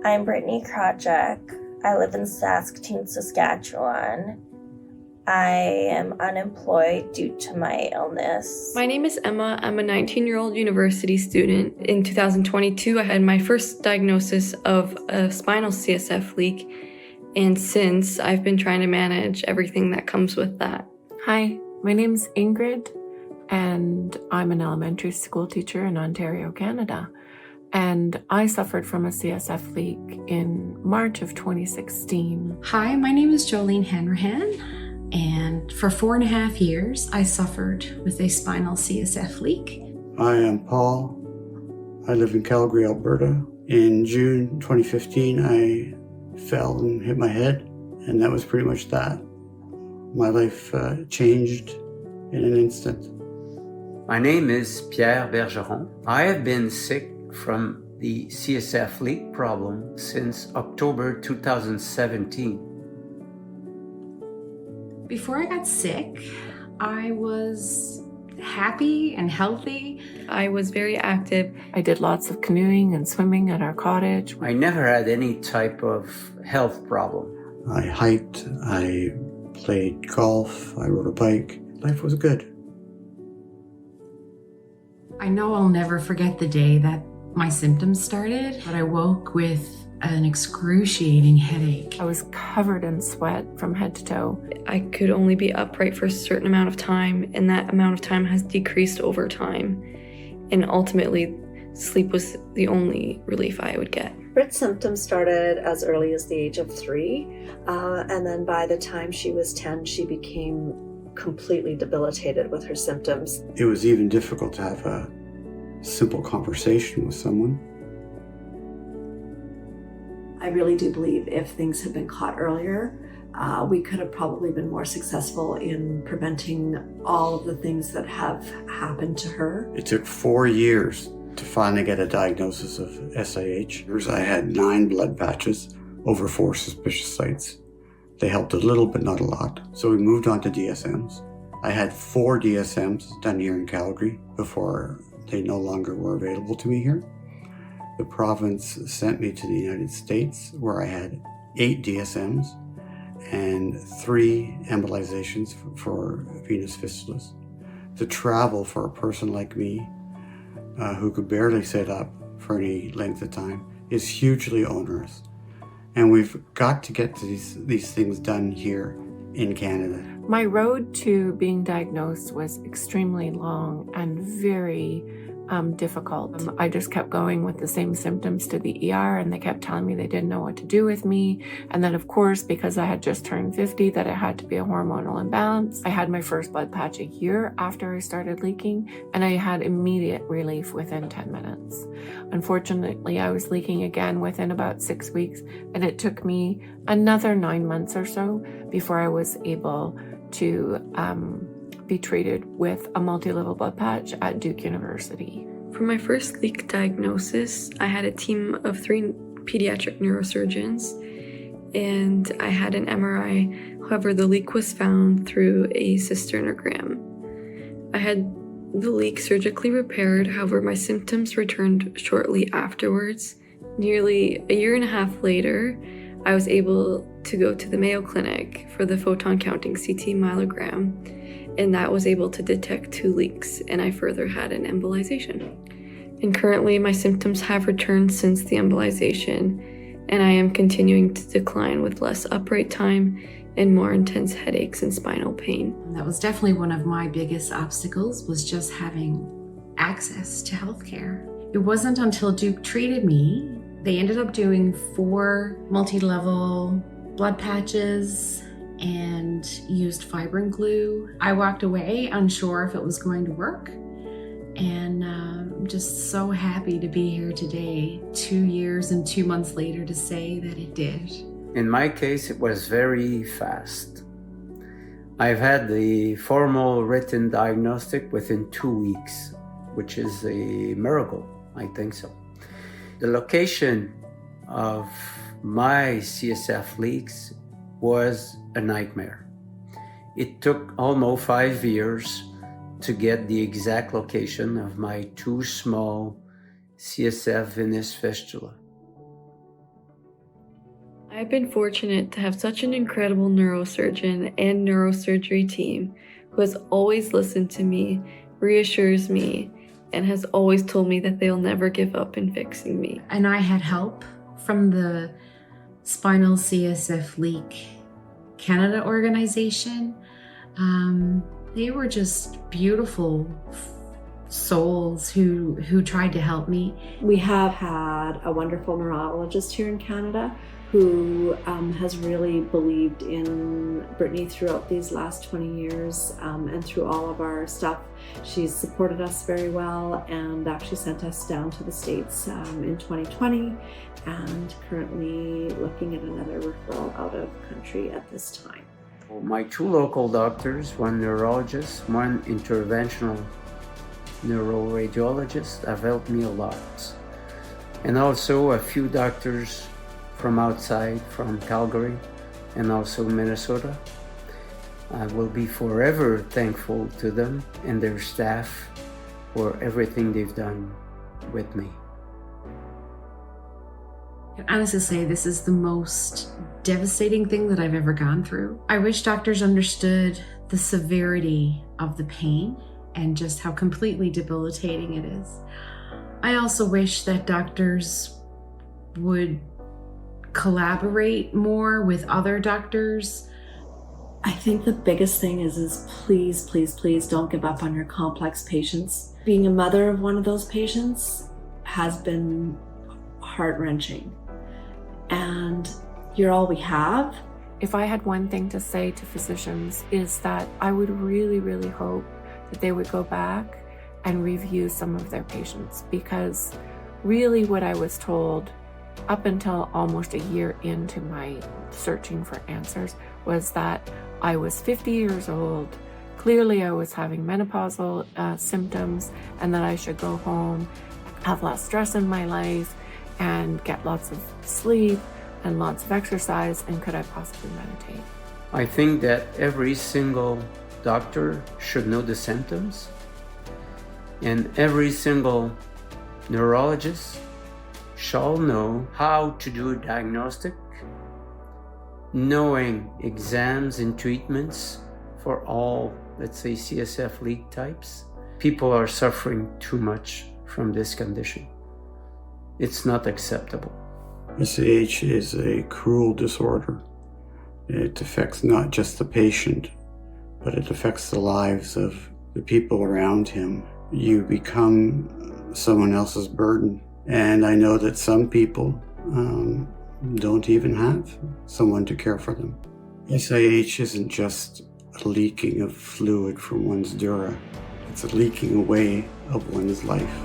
I'm Brittany Krajek. I live in Saskatoon, Saskatchewan. I am unemployed due to my illness. My name is Emma. I'm a 19-year-old university student. In 2022, I had my first diagnosis of a spinal CSF leak, and since I've been trying to manage everything that comes with that. Hi, my name's Ingrid, and I'm an elementary school teacher in Ontario, Canada. And I suffered from a CSF leak in March of 2016. Hi, my name is Jolene Hanrahan, and for 4.5 years, I suffered with a spinal CSF leak. I am Paul. I live in Calgary, Alberta. In June 2015, I fell and hit my head, and that was pretty much that. My life changed in an instant. My name is Pierre Bergeron. I have been sick from the CSF leak problem since October 2017. Before I got sick, I was happy and healthy. I was very active. I did lots of canoeing and swimming at our cottage. I never had any type of health problem. I hiked, I played golf, I rode a bike. Life was good. I know I'll never forget the day that my symptoms started, but I woke with an excruciating headache. I was covered in sweat from head to toe. I could only be upright for a certain amount of time, and that amount of time has decreased over time. And ultimately, sleep was the only relief I would get. Britt's symptoms started as early as the age of 3, and then by the time she was 10, she became completely debilitated with her symptoms. It was even difficult to have a simple conversation with someone. I really do believe if things had been caught earlier, we could have probably been more successful in preventing all of the things that have happened to her. It took 4 years to finally get a diagnosis of SIH. I had 9 blood patches over 4 suspicious sites. They helped a little, but not a lot. So we moved on to DSMs. I had 4 DSMs done here in Calgary before they no longer were available to me here. The province sent me to the United States, where I had 8 DSMs and 3 embolizations for venous fistulas. To travel for a person like me, who could barely sit up for any length of time, is hugely onerous. And we've got to get to these things done here in Canada. My road to being diagnosed was extremely long and very difficult. I just kept going with the same symptoms to the ER, and they kept telling me they didn't know what to do with me. And then, of course, because I had just turned 50, that it had to be a hormonal imbalance. I had my first blood patch a year after I started leaking, and I had immediate relief within 10 minutes. Unfortunately, I was leaking again within about 6 weeks, and it took me another 9 months or so before I was able to be treated with a multi-level blood patch at Duke University. For my first leak diagnosis, I had a team of 3 pediatric neurosurgeons, and I had an MRI. However, the leak was found through a cisternogram. I had the leak surgically repaired. However, my symptoms returned shortly afterwards. Nearly a year and a half later, I was able to go to the Mayo Clinic for the photon counting CT myelogram, and that was able to detect 2 leaks, and I further had an embolization. And currently, my symptoms have returned since the embolization, and I am continuing to decline with less upright time and more intense headaches and spinal pain. That was definitely one of my biggest obstacles, was just having access to healthcare. It wasn't until Duke treated me, they ended up doing 4 multi-level blood patches and used fibrin glue. I walked away unsure if it was going to work, and I'm just so happy to be here today, 2 years and 2 months later, to say that it did. In my case, it was very fast. I've had the formal written diagnostic within 2 weeks, which is a miracle. I think so. The location of my CSF leaks was a nightmare. It took almost 5 years to get the exact location of my 2 small CSF venous fistula. I've been fortunate to have such an incredible neurosurgeon and neurosurgery team who has always listened to me, reassures me, and has always told me that they'll never give up in fixing me. And I had help from the Spinal CSF Leak Canada organization. They were just beautiful souls who tried to help me. We have had a wonderful neurologist here in Canada who has really believed in Brittany throughout these last 20 years and through all of our stuff. She's supported us very well and actually sent us down to the States in 2020 and currently looking at another referral out of country at this time. My two local doctors, one neurologist, one interventional neuroradiologist, have helped me a lot. And also a few doctors from outside, from Calgary and also Minnesota. I will be forever thankful to them and their staff for everything they've done with me. I can honestly say this is the most devastating thing that I've ever gone through. I wish doctors understood the severity of the pain and just how completely debilitating it is. I also wish that doctors would collaborate more with other doctors. I think the biggest thing is please, please, please don't give up on your complex patients. Being a mother of one of those patients has been heart-wrenching. And you're all we have. If I had one thing to say to physicians is that I would really, really hope that they would go back and review some of their patients, because really what I was told up until almost a year into my searching for answers was that I was 50 years old. Clearly I was having menopausal symptoms and that I should go home, have less stress in my life, and get lots of sleep and lots of exercise, and could I possibly meditate? I think that every single doctor should know the symptoms, and every single neurologist shall know how to do a diagnostic, knowing exams and treatments for all, let's say, CSF leak types. People are suffering too much from this condition. It's not acceptable. SIH is a cruel disorder. It affects not just the patient, but it affects the lives of the people around him. You become someone else's burden. And I know that some people don't even have someone to care for them. SIH isn't just a leaking of fluid from one's dura. It's a leaking away of one's life.